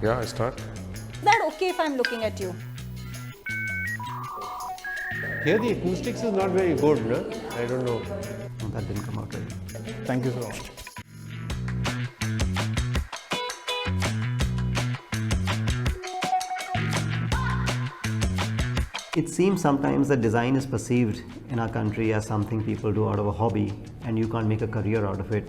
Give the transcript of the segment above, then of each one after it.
Yeah, I start. Is that okay if I'm looking at you? Here the acoustics is not very good, no? I don't know. That didn't come out right. Thank you so much. It seems sometimes that design is perceived in our country as something people do out of a hobby and you can't make a career out of it.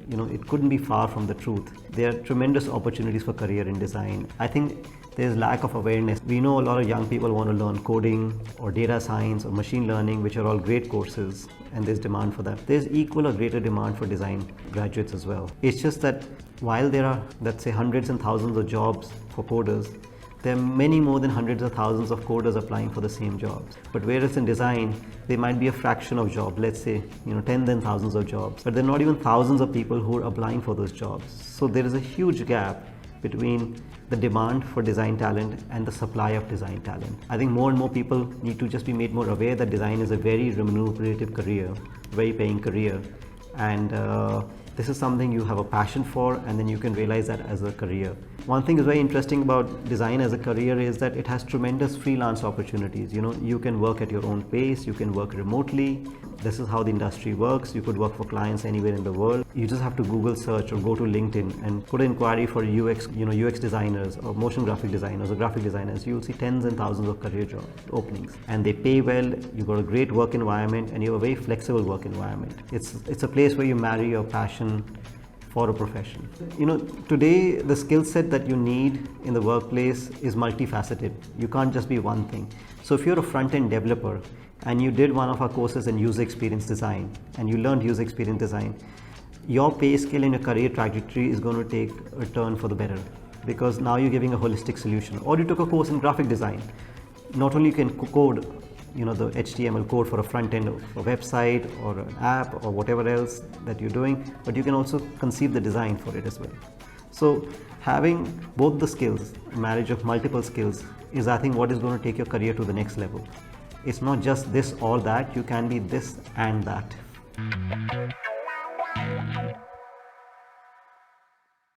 You know, it couldn't be far from the truth. There are tremendous opportunities for career in design. I think there's lack of awareness. We know a lot of young people want to learn coding or data science or machine learning, which are all great courses, and there's demand for that. There's equal or greater demand for design graduates as well. It's just that while there are, let's say, hundreds and thousands of jobs for coders, there are many more than hundreds of thousands of coders applying for the same jobs. But whereas in design, there might be a fraction of jobs, let's say, tens and thousands of jobs, but there are not even thousands of people who are applying for those jobs. So there is a huge gap between the demand for design talent and the supply of design talent. I think more and more people need to just be made more aware that design is a very remunerative career, very paying career, and this is something you have a passion for, and then you can realize that as a career. One thing is very interesting about design as a career is that it has tremendous freelance opportunities. You can work at your own pace, you can work remotely. This is how the industry works. You could work for clients anywhere in the world. You just have to Google search or go to LinkedIn and put an inquiry for UX designers or motion graphic designers or graphic designers. You'll see tens and thousands of career job openings, and they pay well. You've got a great work environment, and you have a very flexible work environment. It's a place where you marry your passion for a profession. Today the skill set that you need in the workplace is multifaceted. You can't just be one thing. So if you're a front-end developer and you did one of our courses in user experience design and you learned user experience design, your pay scale and your career trajectory is going to take a turn for the better, because now you're giving a holistic solution. Or you took a course in graphic design. Not only you can code the HTML code for a front end of a website or an app or whatever else that you're doing, but you can also conceive the design for it as well. So having both the skills, marriage of multiple skills, is I think what is going to take your career to the next level. It's not just this or that, you can be this and that.